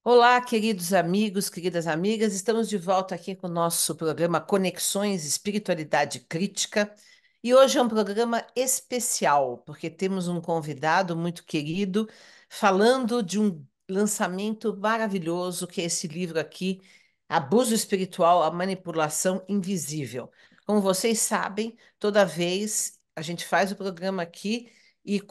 Olá, queridos amigos, queridas amigas, estamos de volta aqui com o nosso programa Conexões Espiritualidade Crítica e hoje é um programa especial porque temos um convidado muito querido falando de um lançamento maravilhoso que é esse livro aqui, Abuso Espiritual, a Manipulação Invisível. Como vocês sabem, toda vez a gente faz o programa aqui e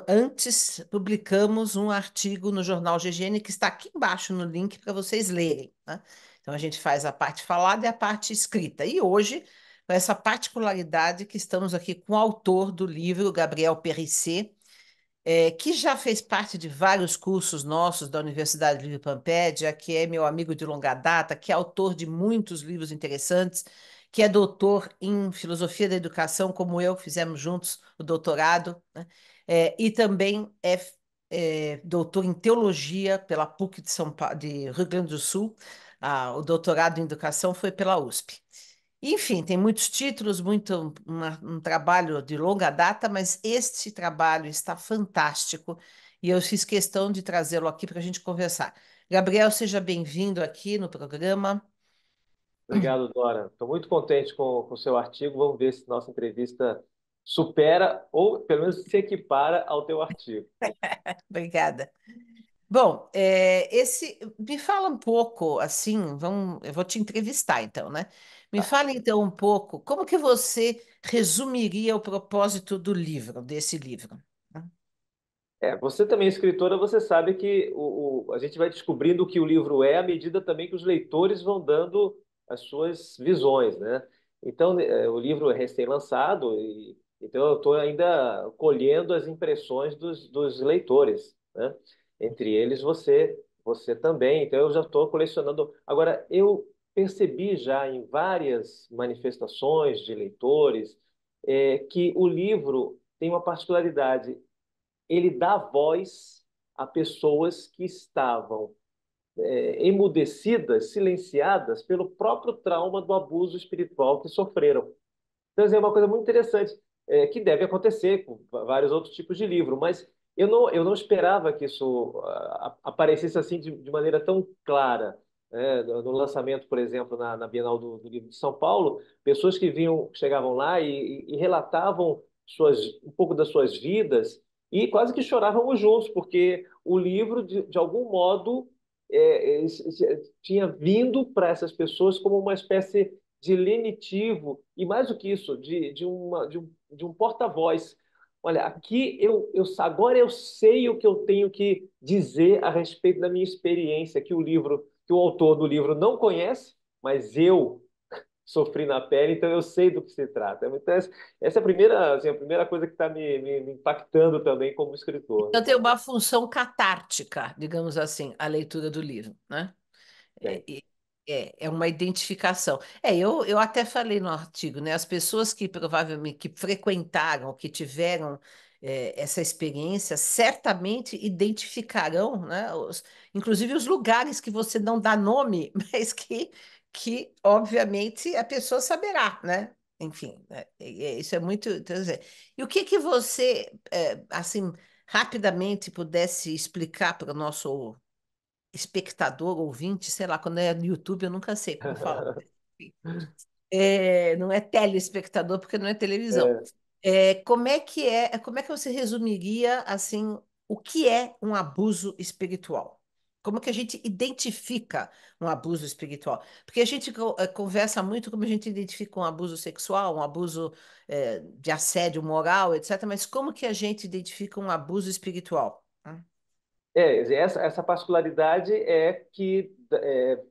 antes publicamos um artigo no jornal GGN que está aqui embaixo no link para vocês lerem, né? Então a gente faz a parte falada e a parte escrita. E hoje, com essa particularidade que estamos aqui com o autor do livro, Gabriel Perissé, que já fez parte de vários cursos nossos da Universidade Livre Pampédia, que é meu amigo de longa data, que é autor de muitos livros interessantes, que é doutor em filosofia da educação, como eu, fizemos juntos o doutorado, né? E também é doutor em teologia pela PUC de São Paulo, de Rio Grande do Sul. O doutorado em educação foi pela USP. Enfim, tem muitos títulos, um trabalho de longa data, mas este trabalho está fantástico e eu fiz questão de trazê-lo aqui para a gente conversar. Gabriel, seja bem-vindo aqui no programa. Obrigado, Dora. Estou muito contente com o seu artigo. Vamos ver se nossa entrevista supera ou pelo menos se equipara ao teu artigo. Obrigada. Bom, me fala um pouco, assim, eu vou te entrevistar então, né? Me Tá. fala então um pouco, como que você resumiria o propósito do livro, desse livro? Você também é escritora, você sabe que a gente vai descobrindo o que o livro é à medida também que os leitores vão dando as suas visões, né? Então, o livro é recém-lançado e então eu estou ainda colhendo as impressões dos leitores, né? Entre eles você também. Então eu já estou colecionando. Agora, eu percebi já em várias manifestações de leitores que o livro tem uma particularidade, ele dá voz a pessoas que estavam emudecidas, silenciadas pelo próprio trauma do abuso espiritual que sofreram. Então, é uma coisa muito interessante, que deve acontecer com vários outros tipos de livro, mas eu não esperava que isso aparecesse assim de maneira tão clara. No lançamento, por exemplo, na Bienal do Livro de São Paulo, pessoas que chegavam lá e relatavam um pouco das suas vidas e quase que chorávamos juntos, porque o livro, de algum modo, tinha vindo para essas pessoas como uma espécie de lenitivo e, mais do que isso, de um porta-voz. Olha, aqui agora eu sei o que eu tenho que dizer a respeito da minha experiência, que o autor do livro não conhece, mas eu sofri na pele, então eu sei do que se trata. Então, essa é a primeira coisa que está me impactando também como escritor, Então né? tem uma função catártica, digamos assim, a leitura do livro, né? É, Tem. e- é uma identificação. Eu até falei no artigo, né? As pessoas que provavelmente que frequentaram, que tiveram essa experiência, certamente identificarão, né? Inclusive os lugares que você não dá nome, mas que obviamente a pessoa saberá, né? Enfim, né? Isso é muito interessante. E o que que você, assim, rapidamente pudesse explicar para o nosso espectador, ouvinte, sei lá, quando é no YouTube, eu nunca sei como falar. Não é telespectador, porque não é televisão. É, Como é que você resumiria, assim, o que é um abuso espiritual? Como que a gente identifica um abuso espiritual? Porque a gente conversa muito como a gente identifica um abuso sexual, um abuso, de assédio moral, etc. Mas como que a gente identifica um abuso espiritual? essa particularidade é que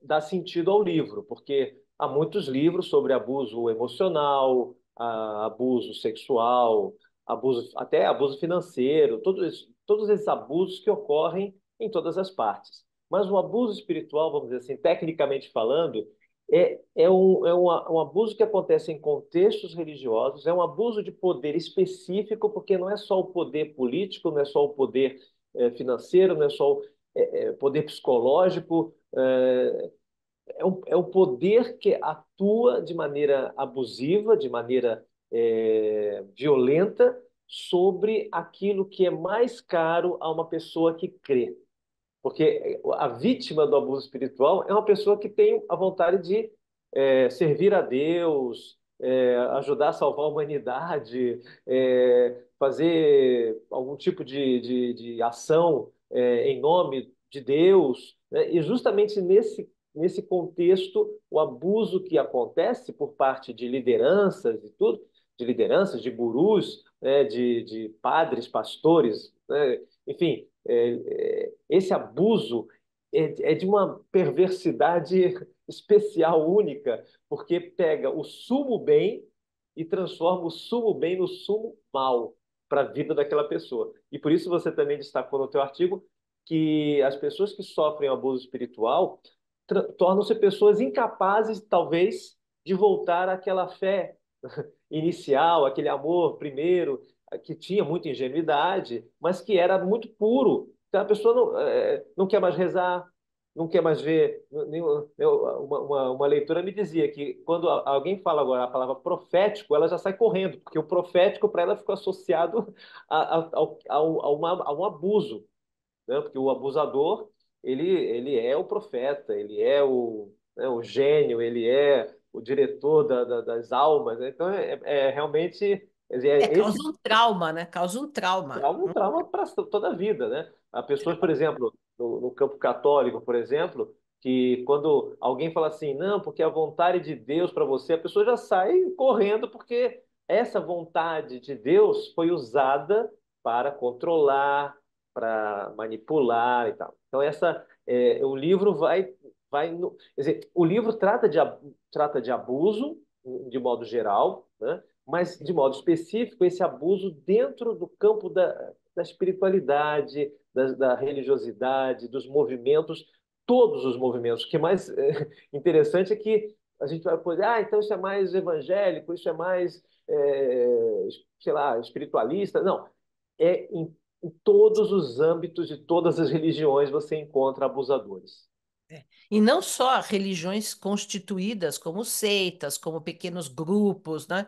dá sentido ao livro, porque há muitos livros sobre abuso emocional, abuso sexual, até abuso financeiro, todos esses abusos que ocorrem em todas as partes. Mas o abuso espiritual, vamos dizer assim, tecnicamente falando, é um abuso que acontece em contextos religiosos, é um abuso de poder específico, porque não é só o poder político, não é só o poder financeiro, não é só o poder psicológico, é um poder que atua de maneira abusiva, de maneira violenta sobre aquilo que é mais caro a uma pessoa que crê. Porque Porque a vítima do abuso espiritual é uma pessoa que tem a vontade de servir a Deus, ajudar a salvar a humanidade, fazer algum tipo de ação em nome de Deus, né? E justamente nesse contexto, o abuso que acontece por parte de lideranças e tudo, de lideranças, de gurus, né, de padres, pastores, né, enfim, esse abuso é de uma perversidade especial, única, porque pega o sumo bem e transforma o sumo bem no sumo mal para a vida daquela pessoa. E por isso você também destacou no teu artigo que as pessoas que sofrem abuso espiritual tornam-se pessoas incapazes, talvez, de voltar àquela fé inicial, aquele amor primeiro, que tinha muita ingenuidade, mas que era muito puro. Então a pessoa não quer mais rezar, não quer mais ver. Uma leitura me dizia que quando alguém fala agora a palavra profético, ela já sai correndo, porque o profético para ela ficou associado a um abuso, né? Porque o abusador, ele é o profeta, ele é o gênio, ele é o diretor das almas, né? Então, realmente Causa esse um trauma, né? Causa um trauma. trauma, um trauma para toda a vida, né? Há pessoas, por exemplo, no campo católico, por exemplo, que quando alguém fala assim, não, porque a vontade de Deus para você, a pessoa já sai correndo porque essa vontade de Deus foi usada para controlar, para manipular e tal. Então o livro quer dizer, o livro trata de abuso de modo geral, né? Mas de modo específico esse abuso dentro do campo da espiritualidade, da religiosidade, dos movimentos, todos os movimentos. O que é mais interessante é que a gente vai poder, então isso é mais evangélico, isso é mais, sei lá, espiritualista. Não, em todos os âmbitos de todas as religiões você encontra abusadores. E não só religiões constituídas como seitas, como pequenos grupos, né?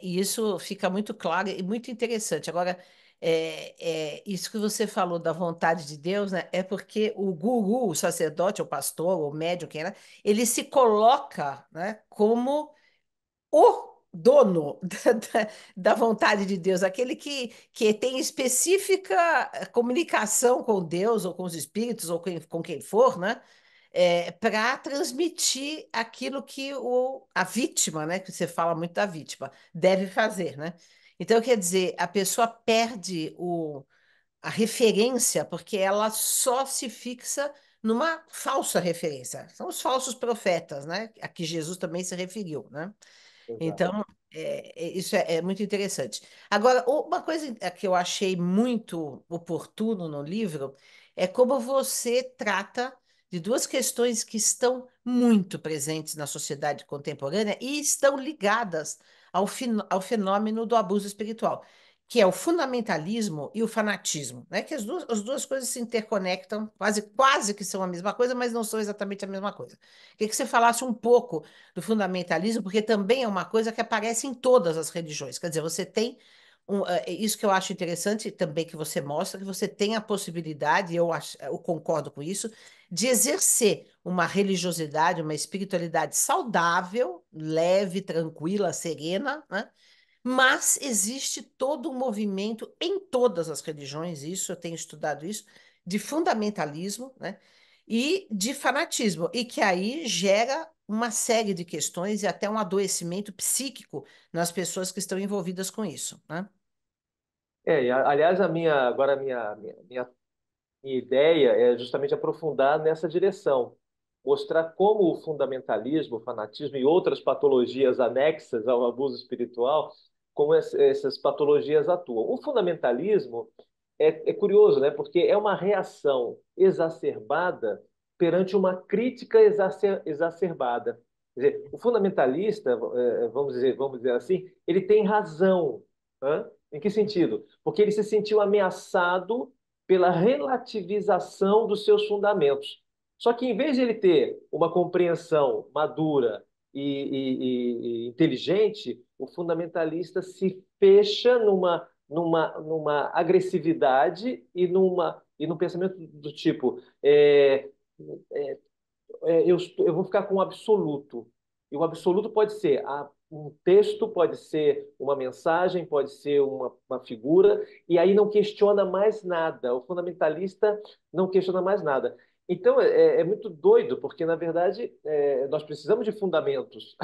E isso fica muito claro e muito interessante. Agora, isso que você falou da vontade de Deus, né? É porque o guru, o sacerdote, o pastor, o médium, quem era, ele se coloca, né, como o dono da vontade de Deus, aquele que tem específica comunicação com Deus ou com os espíritos ou com quem for, né? Para transmitir aquilo que a vítima, né? Que você fala muito da vítima, deve fazer, né? Então, quer dizer, a pessoa perde a referência porque ela só se fixa numa falsa referência. São os falsos profetas, né? A que Jesus também se referiu, né? Exato. Então, isso é muito interessante. Agora, uma coisa que eu achei muito oportuno no livro é como você trata de duas questões que estão muito presentes na sociedade contemporânea e estão ligadas ao fenômeno do abuso espiritual, que é o fundamentalismo e o fanatismo, né? Que as duas coisas se interconectam, quase que são a mesma coisa, mas não são exatamente a mesma coisa. Queria que você falasse um pouco do fundamentalismo, porque também é uma coisa que aparece em todas as religiões. Quer dizer, você tem isso que eu acho interessante também que você mostra, que você tem a possibilidade, eu concordo com isso, de exercer uma religiosidade, uma espiritualidade saudável, leve, tranquila, serena, né? Mas existe todo um movimento em todas as religiões, isso eu tenho estudado isso, de fundamentalismo, né? E de fanatismo, e que aí gera uma série de questões e até um adoecimento psíquico nas pessoas que estão envolvidas com isso, né? Aliás, agora minha ideia é justamente aprofundar nessa direção, mostrar como o fundamentalismo, o fanatismo e outras patologias anexas ao abuso espiritual, como essas patologias atuam. O fundamentalismo é curioso, né? Porque é uma reação exacerbada perante uma crítica exacerbada. Quer dizer, o fundamentalista, vamos dizer assim, ele tem razão. Hã? Em que sentido? Porque ele se sentiu ameaçado pela relativização dos seus fundamentos. Só que, em vez de ele ter uma compreensão madura e inteligente, o fundamentalista se fecha numa agressividade e no pensamento do tipo, eu vou ficar com o absoluto. E o absoluto pode ser um texto, pode ser uma mensagem, pode ser uma figura, e aí não questiona mais nada. O fundamentalista não questiona mais nada. Então é muito doido, porque na verdade nós precisamos de fundamentos.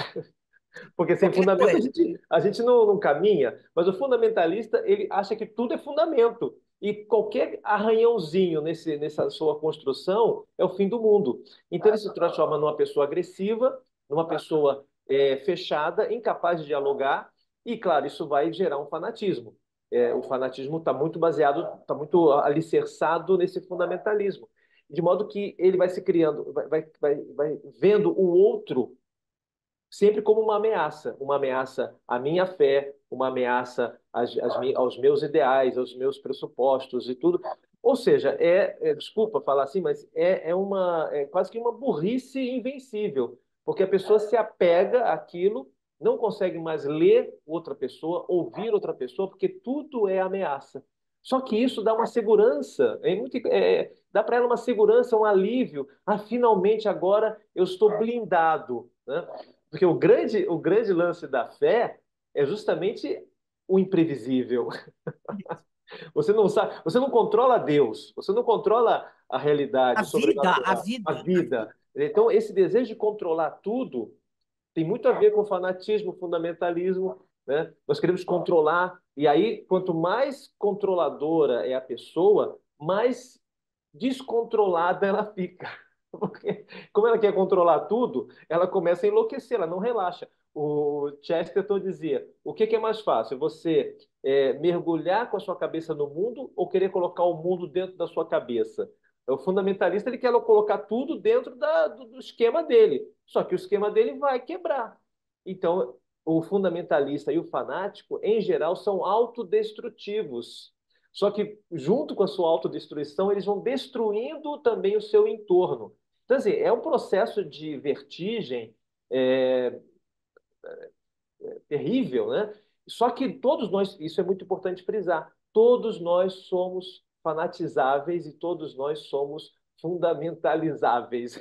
Porque sem Qualquer fundamento coisa. a gente não caminha, mas o fundamentalista ele acha que tudo é fundamento. E qualquer arranhãozinho nessa sua construção é o fim do mundo. Então ele se transforma numa pessoa agressiva, numa pessoa fechada, incapaz de dialogar, e claro, isso vai gerar um fanatismo. O fanatismo está muito baseado, está muito alicerçado nesse fundamentalismo. De modo que ele vai se criando, vai vendo o outro sempre como uma ameaça à minha fé, uma ameaça aos meus ideais, aos meus pressupostos e tudo. Ou seja, desculpa falar assim, mas é quase que uma burrice invencível, porque a pessoa se apega àquilo, não consegue mais ler outra pessoa, ouvir outra pessoa, porque tudo é ameaça. Só que isso dá uma segurança, dá para ela uma segurança, um alívio. Ah, finalmente agora eu estou blindado, né? Porque o grande lance da fé é justamente o imprevisível. Você não sabe, você não controla Deus, você não controla a realidade, A o vida, a sobrenatural, a vida, a vida. vida. Então, esse desejo de controlar tudo tem muito a ver com fanatismo, fundamentalismo, né? Nós queremos controlar, e aí, quanto mais controladora é a pessoa, mais descontrolada ela fica. Porque, como ela quer controlar tudo, ela começa a enlouquecer, ela não relaxa. O Chesterton dizia: o que é mais fácil? Você mergulhar com a sua cabeça no mundo ou querer colocar o mundo dentro da sua cabeça? O fundamentalista ele quer colocar tudo dentro do esquema dele, só que o esquema dele vai quebrar. Então, o fundamentalista e o fanático, em geral, são autodestrutivos. Só que, junto com a sua autodestruição, eles vão destruindo também o seu entorno. Então, assim, é um processo de vertigem é, terrível, né? Só que todos nós, isso é muito importante frisar, todos nós somos fanatizáveis e todos nós somos fundamentalizáveis.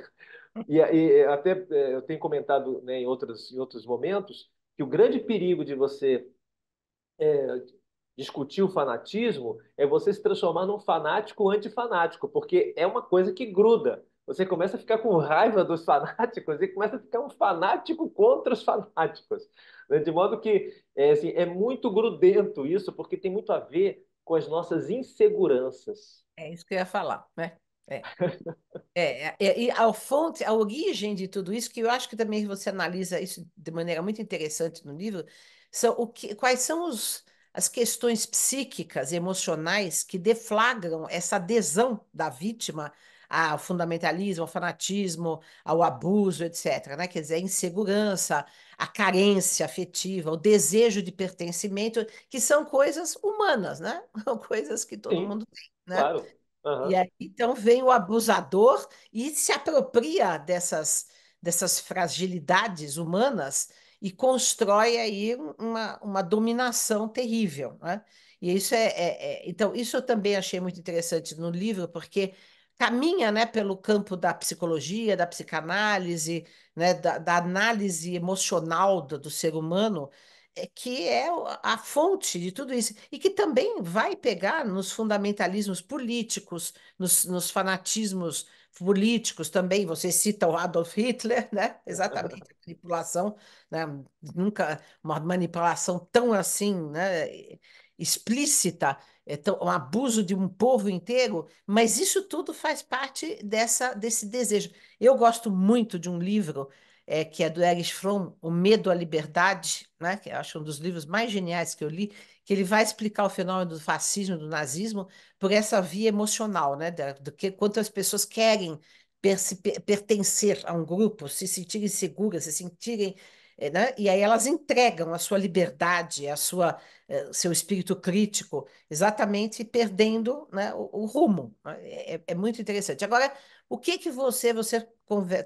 E até eu tenho comentado, né, em outros momentos que o grande perigo de você discutir o fanatismo é você se transformar num fanático antifanático, porque é uma coisa que gruda. Você começa a ficar com raiva dos fanáticos e começa a ficar um fanático contra os fanáticos, né? De modo que assim, é muito grudento isso, porque tem muito a ver com as nossas inseguranças. É isso que eu ia falar, né? É. E a fonte, a origem de tudo isso, que eu acho que também você analisa isso de maneira muito interessante no livro, são quais são as questões psíquicas e emocionais que deflagram essa adesão da vítima ao fundamentalismo, ao fanatismo, ao abuso, etc., né? Quer dizer, a insegurança, a carência afetiva, o desejo de pertencimento, que são coisas humanas, né? São coisas que todo Sim, mundo tem, né? claro. E Aham. aí, então, vem o abusador e se apropria dessas fragilidades humanas e constrói aí uma dominação terrível, né? E isso então, isso eu também achei muito interessante no livro, porque caminha, né, pelo campo da psicologia, da psicanálise, né, da análise emocional do ser humano, que é a fonte de tudo isso, e que também vai pegar nos fundamentalismos políticos, nos fanatismos políticos também. Você cita o Adolf Hitler, né? Exatamente, a manipulação, né? Nunca uma manipulação tão assim, né? Explícita, um abuso de um povo inteiro, mas isso tudo faz parte desse desejo. Eu gosto muito de um livro que é do Erich Fromm, O Medo à Liberdade, né, que eu acho um dos livros mais geniais que eu li, que ele vai explicar o fenômeno do fascismo, do nazismo, por essa via emocional, né, do que quanto as pessoas querem pertencer a um grupo, se sentirem seguras, se sentirem, né, e aí elas entregam a sua liberdade, seu espírito crítico, exatamente perdendo, né, o rumo. É muito interessante. Agora, o que que você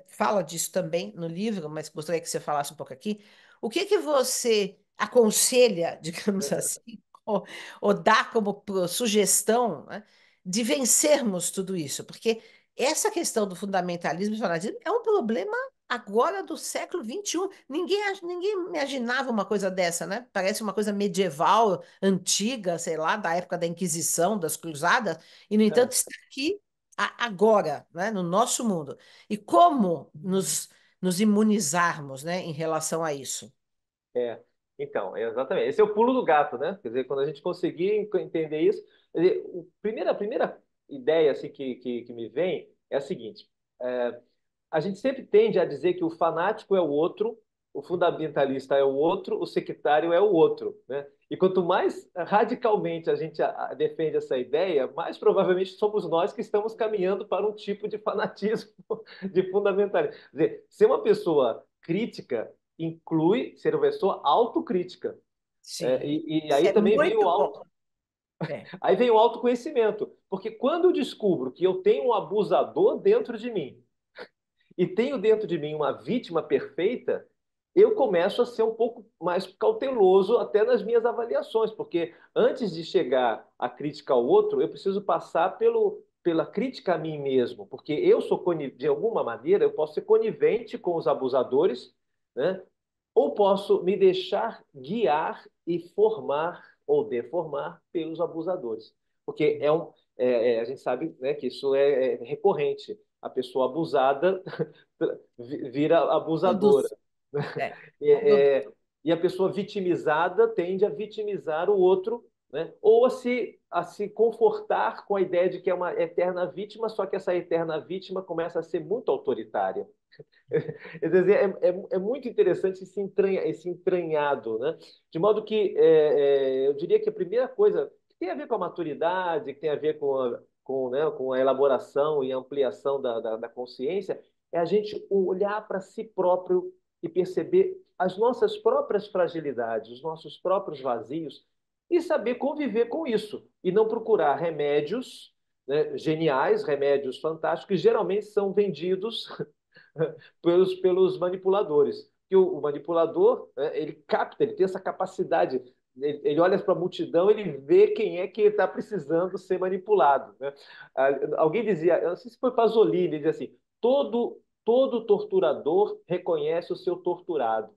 fala disso também no livro, mas gostaria que você falasse um pouco aqui. O que que você aconselha, digamos assim, ou dá como sugestão, né, de vencermos tudo isso, porque essa questão do fundamentalismo e fanatismo é um problema agora do século XXI. Ninguém imaginava uma coisa dessa, né? Parece uma coisa medieval, antiga, sei lá, da época da Inquisição, das Cruzadas, e, no entanto, está aqui agora, né? No nosso mundo. E como nos imunizarmos, né, em relação a isso? É, então, exatamente. Esse é o pulo do gato, né? Quer dizer, quando a gente conseguir entender isso, quer dizer, a primeira ideia assim, que me vem é a seguinte: a gente sempre tende a dizer que o fanático é o outro, o fundamentalista é o outro, o sectário é o outro, né? E quanto mais radicalmente a gente defende essa ideia, mais provavelmente somos nós que estamos caminhando para um tipo de fanatismo, de fundamentalismo. Quer dizer, ser uma pessoa crítica inclui ser uma pessoa autocrítica. Sim, E isso aí é também vem muito bom. É. aí vem o autoconhecimento. Porque quando eu descubro que eu tenho um abusador dentro de mim, e tenho dentro de mim uma vítima perfeita, eu começo a ser um pouco mais cauteloso até nas minhas avaliações, porque antes de chegar à crítica ao outro, eu preciso passar pela crítica a mim mesmo, porque eu sou, de alguma maneira, eu posso ser conivente com os abusadores, né? Ou posso me deixar guiar e formar ou deformar pelos abusadores. Porque a gente sabe, né, que isso é recorrente. A pessoa abusada vira abusadora. Conduz. É. É, é, e a pessoa vitimizada tende a vitimizar o outro, né? Ou a se confortar com a ideia de que é uma eterna vítima, só que essa eterna vítima começa a ser muito autoritária. Quer dizer, é muito interessante esse entranhado, né? De modo que eu diria que a primeira coisa que tem a ver com a maturidade, que tem a ver com a elaboração e ampliação da consciência, é a gente olhar para si próprio e perceber as nossas próprias fragilidades, os nossos próprios vazios, e saber conviver com isso, e não procurar remédios, né, geniais, remédios fantásticos, que geralmente são vendidos pelos manipuladores. Que o manipulador, né, ele capta, ele tem essa capacidade, ele olha para a multidão, ele vê quem é que está precisando ser manipulado. Né? Alguém dizia, eu não sei se foi Pasolini, ele dizia assim, todo torturador reconhece o seu torturado.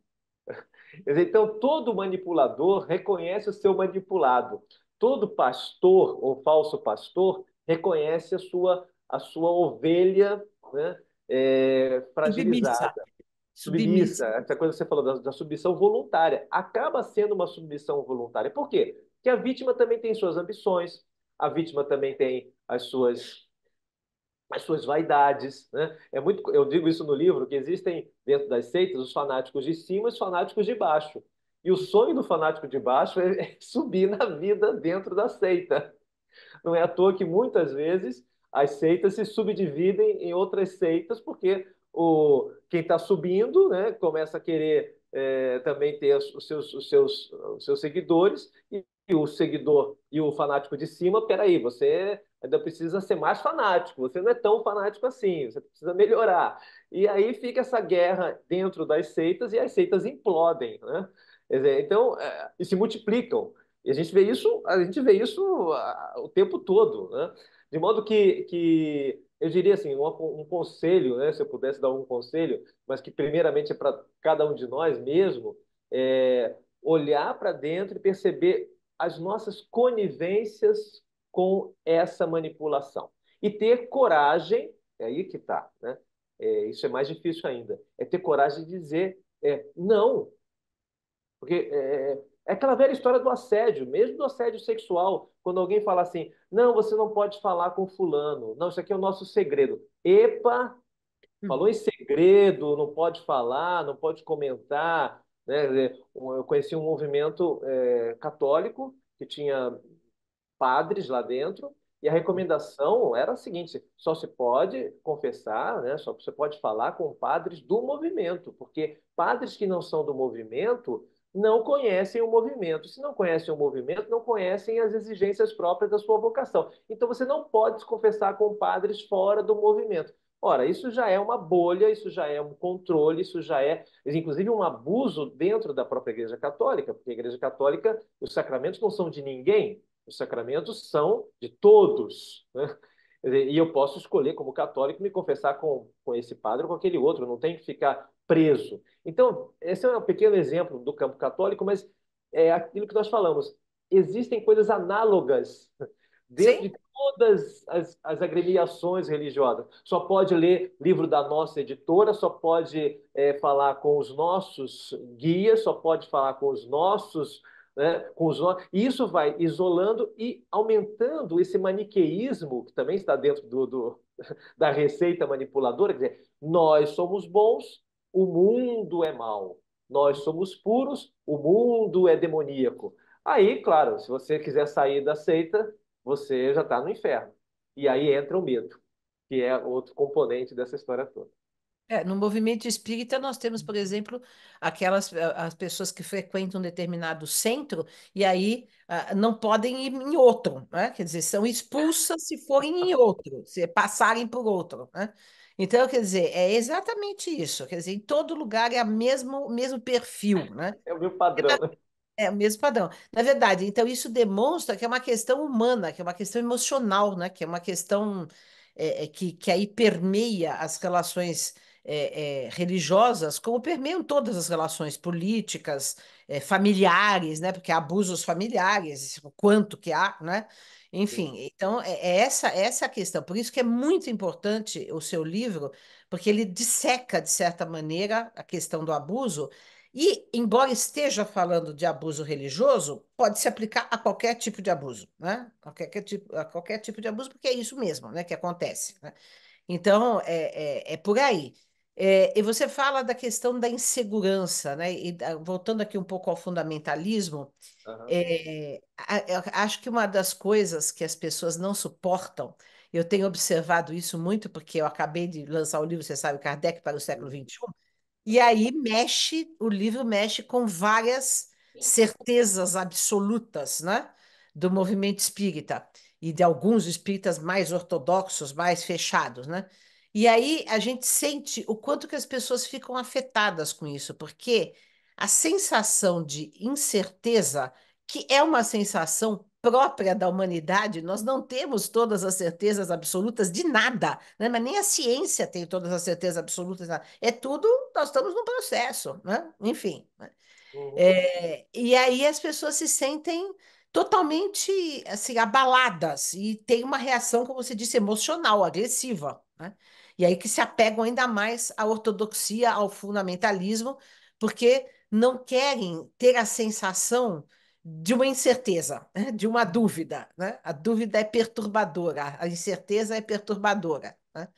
Então, todo manipulador reconhece o seu manipulado. Todo pastor ou falso pastor reconhece a sua ovelha, né, Submissa. fragilizada, submissa. Submissa. Essa coisa que você falou da submissão voluntária acaba sendo uma submissão voluntária. Por quê? Porque a vítima também tem suas ambições, a vítima também tem as suas vaidades, né? Eu digo isso no livro, que existem dentro das seitas os fanáticos de cima e os fanáticos de baixo. E o sonho do fanático de baixo é subir na vida dentro da seita. Não é à toa que muitas vezes as seitas se subdividem em outras seitas, porque quem está subindo, né, começa a querer também ter os seus seguidores, e o seguidor e o fanático de cima, peraí, você ainda precisa ser mais fanático, você não é tão fanático assim, você precisa melhorar. E aí fica essa guerra dentro das seitas e as seitas implodem, né? Quer dizer, então, e se multiplicam. E a gente vê isso o tempo todo, né? De modo que eu diria assim, um conselho, né? Se eu pudesse dar um conselho, mas que primeiramente é para cada um de nós mesmo, é olhar para dentro e perceber as nossas conivências com essa manipulação. E ter coragem, é aí que está, né? Isso é mais difícil ainda, é ter coragem de dizer não, porque é aquela velha história do assédio, mesmo do assédio sexual, quando alguém fala assim, não, você não pode falar com fulano, não, isso aqui é o nosso segredo. Epa, falou em segredo, não pode falar, não pode comentar, né? Eu conheci um movimento católico que tinha padres lá dentro, e a recomendação era a seguinte: só se pode confessar, né? Só você pode falar com padres do movimento, porque padres que não são do movimento não conhecem o movimento. Se não conhecem o movimento, não conhecem as exigências próprias da sua vocação. Então você não pode se confessar com padres fora do movimento. Ora, isso já é uma bolha, isso já é um controle, isso já é, inclusive, um abuso dentro da própria Igreja Católica, porque a Igreja Católica, os sacramentos não são de ninguém, Os sacramentos são de todos, né? Quer dizer, e eu posso escolher, como católico, me confessar com esse padre ou com aquele outro, eu não tenho que ficar preso. Então, esse é um pequeno exemplo do campo católico, mas é aquilo que nós falamos. Existem coisas análogas dentro Sim? de todas as agremiações religiosas. Só pode ler livro da nossa editora, só pode falar com os nossos guias, só pode falar com os nossos, né, e isso vai isolando e aumentando esse maniqueísmo que também está dentro da receita manipuladora, quer dizer, nós somos bons, o mundo é mau. Nós somos puros, o mundo é demoníaco. Aí, claro, se você quiser sair da seita, você já está no inferno. E aí entra o medo, que é outro componente dessa história toda. No movimento espírita, nós temos, por exemplo, as pessoas que frequentam um determinado centro e aí não podem ir em outro, né? Quer dizer, são expulsas se forem em outro, se passarem por outro, né? Então, quer dizer, é exatamente isso. Quer dizer, em todo lugar é o mesmo perfil, né? É o meu padrão, né? É o mesmo padrão. Na verdade, então isso demonstra que é uma questão humana, que é uma questão emocional, né? Que é uma questão que aí permeia as relações religiosas, como permeiam todas as relações políticas, familiares, né? Porque há abusos familiares, o quanto que há, né? Sim. Enfim, então essa a questão. Por isso que é muito importante o seu livro, porque ele disseca, de certa maneira, a questão do abuso e, embora esteja falando de abuso religioso, pode se aplicar a qualquer tipo de abuso, né? A qualquer tipo de abuso, porque é isso mesmo, né, que acontece, né? Então, é por aí. E você fala da questão da insegurança, né? E voltando aqui um pouco ao fundamentalismo, Aham. eu acho que uma das coisas que as pessoas não suportam, eu tenho observado isso muito, porque eu acabei de lançar o livro, você sabe, Kardec para o século Sim. XXI, e aí o livro mexe com várias certezas absolutas, né, do movimento espírita e de alguns espíritas mais ortodoxos, mais fechados, né? E aí a gente sente o quanto que as pessoas ficam afetadas com isso, porque a sensação de incerteza, que é uma sensação própria da humanidade, nós não temos todas as certezas absolutas de nada, né? Mas nem a ciência tem todas as certezas absolutas. É tudo, nós estamos num processo, né? Enfim. Né? Uhum. E aí as pessoas se sentem totalmente assim abaladas e tem uma reação, como você disse, emocional, agressiva, né? E aí que se apegam ainda mais à ortodoxia, ao fundamentalismo, porque não querem ter a sensação de uma incerteza, né? De uma dúvida, né? A dúvida é perturbadora, a incerteza é perturbadora, né?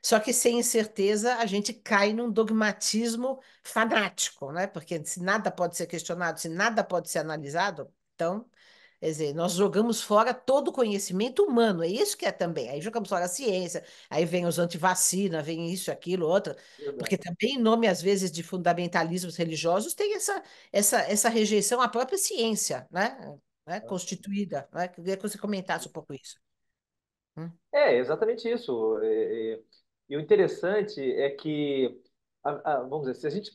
Só que sem incerteza a gente cai num dogmatismo fanático, né? Porque se nada pode ser questionado, se nada pode ser analisado, então, quer dizer, nós jogamos fora todo o conhecimento humano, é isso que é também. Aí jogamos fora a ciência, aí vem os antivacina, vem isso, aquilo, outro, porque Verdade. também, em nome, às vezes, de fundamentalismos religiosos, tem essa rejeição à própria ciência, né? Constituída, né? Queria que você comentasse um pouco isso. Hum? É, exatamente isso. E o interessante é que, vamos dizer, se a gente,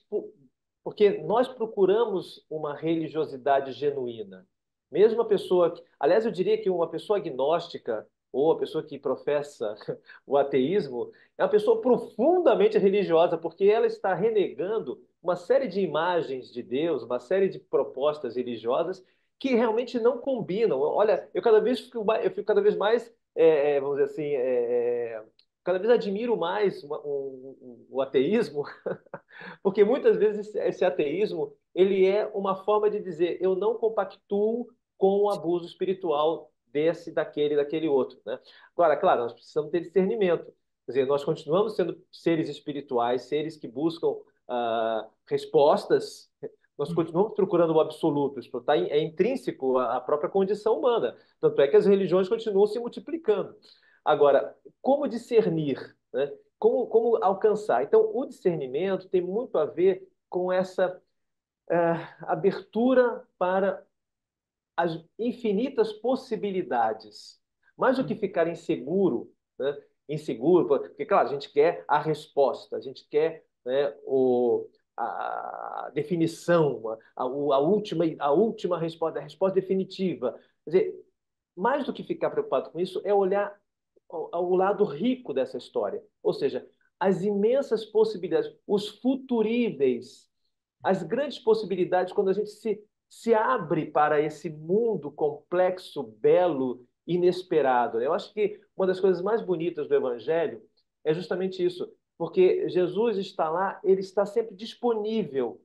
porque nós procuramos uma religiosidade genuína. Mesmo uma pessoa, aliás, eu diria que uma pessoa agnóstica ou a pessoa que professa o ateísmo é uma pessoa profundamente religiosa, porque ela está renegando uma série de imagens de Deus, uma série de propostas religiosas que realmente não combinam. Olha, eu fico cada vez mais vamos dizer assim, cada vez admiro mais o ateísmo, porque muitas vezes esse ateísmo ele é uma forma de dizer eu não compactuo com o abuso espiritual desse, daquele outro, né? Agora, claro, nós precisamos ter discernimento. Quer dizer, nós continuamos sendo seres espirituais, seres que buscam respostas. Nós continuamos procurando o absoluto. Isso é intrínseco à própria condição humana. Tanto é que as religiões continuam se multiplicando. Agora, como discernir, né? Como alcançar? Então, o discernimento tem muito a ver com essa abertura para as infinitas possibilidades. Mais do que ficar inseguro, né? Inseguro, porque, claro, a gente quer a resposta, a gente quer, né, a definição, a última resposta, a resposta definitiva. Quer dizer, mais do que ficar preocupado com isso, é olhar ao lado rico dessa história. Ou seja, as imensas possibilidades, os futuríveis, as grandes possibilidades quando a gente se abre para esse mundo complexo, belo, inesperado. Eu acho que uma das coisas mais bonitas do Evangelho é justamente isso, porque Jesus está lá, ele está sempre disponível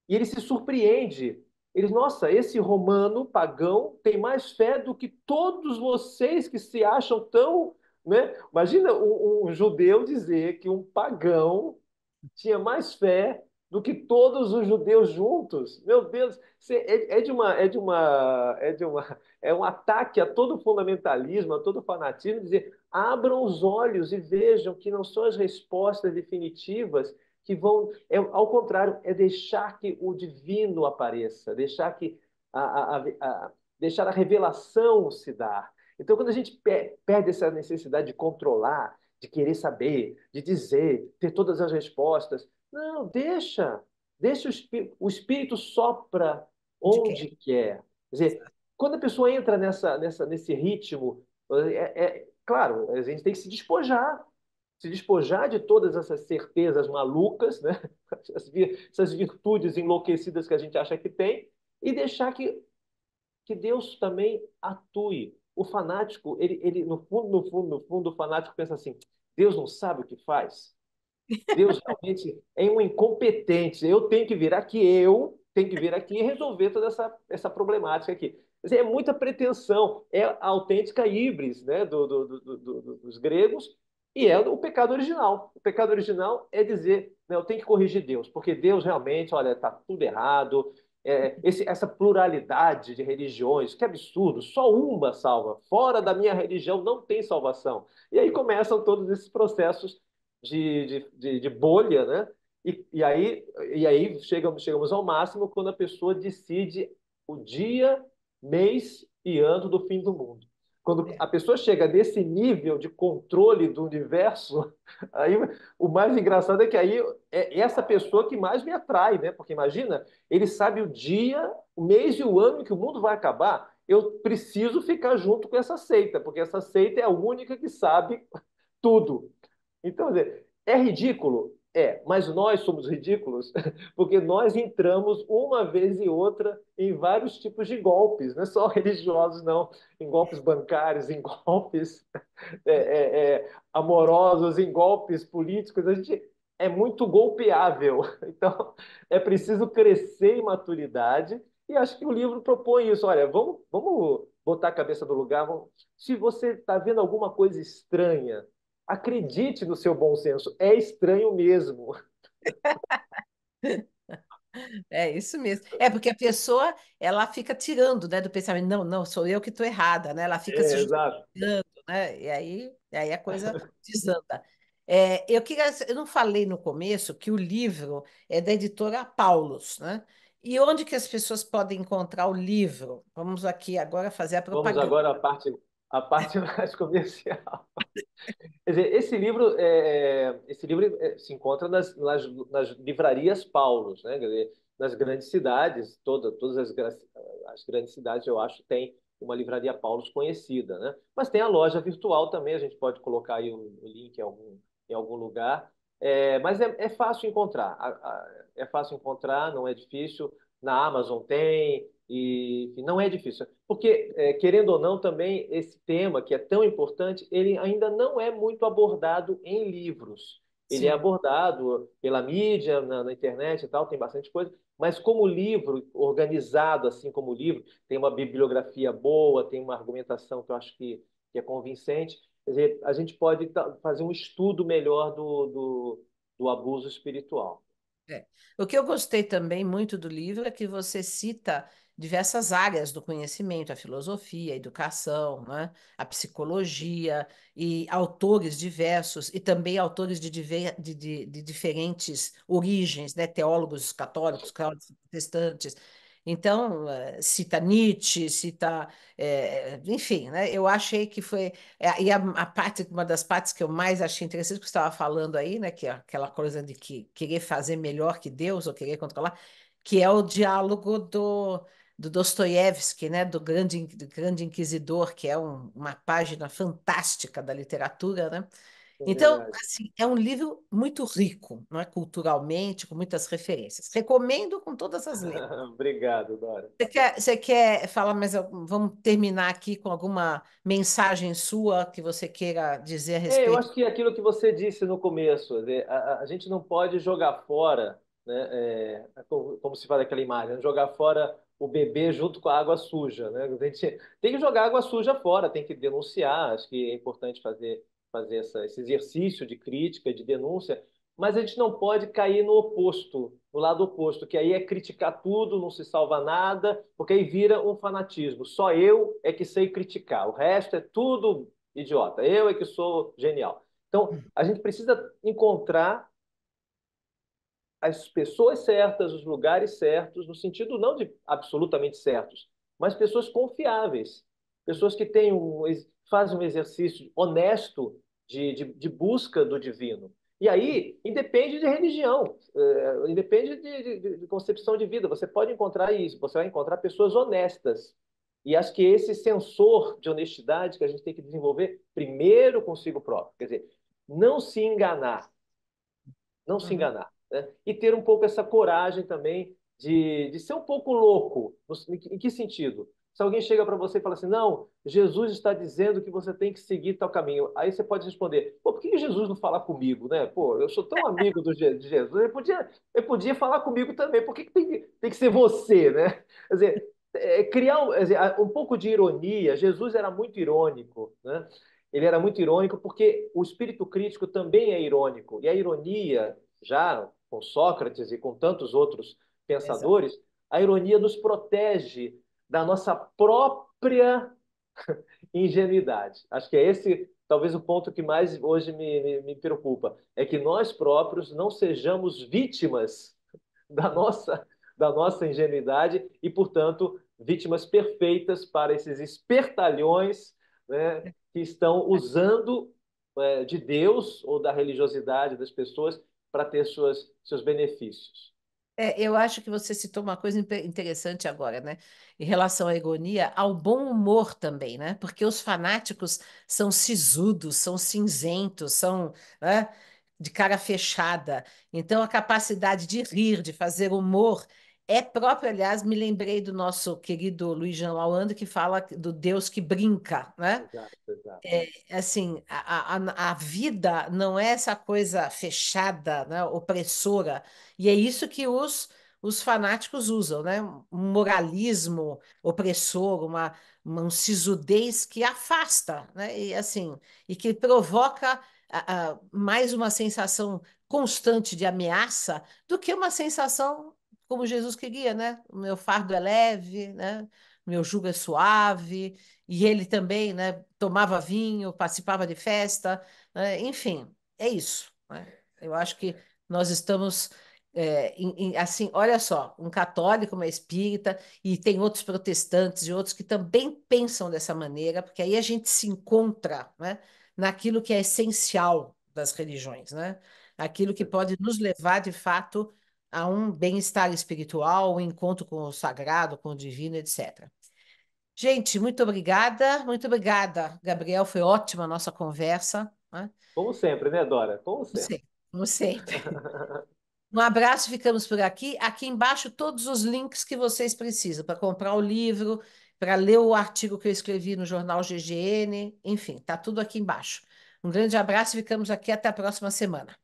e ele se surpreende. Ele, nossa, esse romano pagão tem mais fé do que todos vocês que se acham tão, né? Imagina um judeu dizer que um pagão tinha mais fé do que todos os judeus juntos. Meu Deus, é um ataque a todo fundamentalismo, a todo fanatismo, dizer, abram os olhos e vejam que não são as respostas definitivas que vão, ao contrário, é deixar que o divino apareça, deixar que deixar a revelação se dar. Então, quando a gente perde essa necessidade de controlar, de querer saber, de dizer, ter todas as respostas. Não, deixa o Espírito sopra De quem? onde quer. Quer dizer, quando a pessoa entra nesse ritmo, claro, a gente tem que se despojar de todas essas certezas malucas, né? Essas virtudes enlouquecidas que a gente acha que tem, e deixar que Deus também atue. O fanático, ele no fundo, o fanático pensa assim: Deus não sabe o que faz. Deus realmente é um incompetente. Eu tenho que vir aqui e resolver toda essa problemática aqui. Quer dizer, é muita pretensão, é a autêntica híbris, né, dos gregos, e é o pecado original. O pecado original é dizer, né, eu tenho que corrigir Deus, porque Deus realmente, olha, está tudo errado. Essa pluralidade de religiões, que absurdo, só uma salva. Fora da minha religião não tem salvação. E aí começam todos esses processos de bolha, né? E aí chegamos ao máximo quando a pessoa decide o dia, mês e ano do fim do mundo. Quando É. a pessoa chega nesse nível de controle do universo, aí o mais engraçado é que aí é essa pessoa que mais me atrai, né? Porque imagina, ele sabe o dia, o mês e o ano em que o mundo vai acabar. Eu preciso ficar junto com essa seita, porque essa seita é a única que sabe tudo. Então, quer dizer, é ridículo? É, mas nós somos ridículos porque nós entramos uma vez e outra em vários tipos de golpes, não é só religiosos, não, em golpes bancários, em golpes amorosos, em golpes políticos. A gente é muito golpeável. Então, é preciso crescer em maturidade e acho que o livro propõe isso. Olha, vamos botar a cabeça no lugar. Se você está vendo alguma coisa estranha, acredite no seu bom senso. É estranho mesmo. É isso mesmo. É porque a pessoa, ela fica tirando, né, do pensamento, não, não, sou eu que estou errada, né? Ela fica se Exato. justificando, né? E aí a coisa desanda. Eu não falei no começo que o livro é da editora Paulus, né? E onde que as pessoas podem encontrar o livro? Vamos aqui agora fazer a Vamos propaganda. agora à parte mais comercial. Quer dizer, esse livro se encontra nas livrarias Paulus, né? Quer dizer, nas grandes cidades, todas as grandes cidades, eu acho, tem uma livraria Paulus conhecida, né? Mas tem a loja virtual também, a gente pode colocar aí o link em algum lugar. Mas é fácil encontrar, é fácil encontrar, não é difícil. Na Amazon tem, e enfim, não é difícil. Porque, querendo ou não, também esse tema, que é tão importante, ele ainda não é muito abordado em livros. Ele é Sim. abordado pela mídia, na internet e tal, tem bastante coisa, mas como livro, organizado assim como livro, tem uma bibliografia boa, tem uma argumentação que eu acho que é convincente. Quer dizer, a gente pode fazer um estudo melhor do abuso espiritual. É. O que eu gostei também muito do livro é que você cita diversas áreas do conhecimento, a filosofia, a educação, né? A psicologia, e autores diversos, e também autores de diferentes origens, né? Teólogos católicos, teólogos protestantes. Então, cita Nietzsche, cita, enfim, né? Eu achei que foi. E uma das partes que eu mais achei interessante que você estava falando aí, né, que é aquela coisa de querer fazer melhor que Deus ou querer controlar, que é o diálogo do Dostoiévski, né, do Grande Inquisidor, que é uma página fantástica da literatura, né? É Então, verdade. assim, é um livro muito rico, não é? Culturalmente, com muitas referências. Recomendo com todas as letras. Obrigado, Dora. Você quer falar mais? Vamos terminar aqui com alguma mensagem sua que você queira dizer a Eu respeito? acho que aquilo que você disse no começo, a gente não pode jogar fora, né, como se fala aquela imagem, né, jogar fora o bebê junto com a água suja, né? A gente tem que jogar água suja fora, tem que denunciar. Acho que é importante fazer esse exercício de crítica, de denúncia, mas a gente não pode cair no oposto, no lado oposto, que aí é criticar tudo, não se salva nada, porque aí vira um fanatismo. Só eu é que sei criticar, o resto é tudo idiota. Eu é que sou genial. Então, a gente precisa encontrar as pessoas certas, os lugares certos, no sentido não de absolutamente certos, mas pessoas confiáveis, pessoas que fazem um exercício honesto de busca do divino. E aí, independe de religião, independe de concepção de vida. Você pode encontrar isso, você vai encontrar pessoas honestas. E acho que esse sensor de honestidade que a gente tem que desenvolver primeiro consigo próprio. Quer dizer, não se enganar, não se Uhum. enganar, né? E ter um pouco essa coragem também de ser um pouco louco. Em que sentido? Se alguém chega para você e fala assim, não, Jesus está dizendo que você tem que seguir tal caminho. Aí você pode responder, pô, por que Jesus não fala comigo, né? Pô, eu sou tão amigo de Jesus, ele podia falar comigo também. Por que tem que ser você, né? Quer dizer, quer dizer, um pouco de ironia. Jesus era muito irônico, né? Ele era muito irônico porque o espírito crítico também é irônico. E a ironia, já com Sócrates e com tantos outros Exato. pensadores, a ironia nos protege da nossa própria ingenuidade. Acho que é esse talvez o ponto que mais hoje me preocupa, é que nós próprios não sejamos vítimas da nossa, da nossa ingenuidade e, portanto, vítimas perfeitas para esses espertalhões, né, que estão usando de Deus ou da religiosidade das pessoas para ter seus benefícios. Eu acho que você citou uma coisa interessante agora, né? Em relação à ironia, ao bom humor também, né? Porque os fanáticos são sisudos, são cinzentos, são, né, de cara fechada. Então, a capacidade de rir, de fazer humor, é própria. Aliás, me lembrei do nosso querido Luiz Jean Lawande, que fala do Deus que brinca, né? Exato, exato. Assim, a vida não é essa coisa fechada, né, opressora, e é isso que os fanáticos usam, né? Um moralismo opressor, uma sisudez que afasta, né? E assim, e que provoca mais uma sensação constante de ameaça do que uma sensação como Jesus queria, né? O meu fardo é leve, né? O meu jugo é suave. E ele também, né, tomava vinho, participava de festa, né, enfim, é isso, né? Eu acho que nós estamos, assim, olha só, um católico, uma espírita, e tem outros protestantes e outros que também pensam dessa maneira, porque aí a gente se encontra, né, naquilo que é essencial das religiões, né? Aquilo que pode nos levar, de fato, a um bem-estar espiritual, um encontro com o sagrado, com o divino, etc. Gente, muito obrigada, Gabriel. Foi ótima a nossa conversa, né? Como sempre, né, Dora? Como Como sempre. sempre. Como sempre. Um abraço, ficamos por aqui. Aqui embaixo, todos os links que vocês precisam para comprar o livro, para ler o artigo que eu escrevi no jornal GGN, enfim, tá tudo aqui embaixo. Um grande abraço e ficamos aqui até a próxima semana.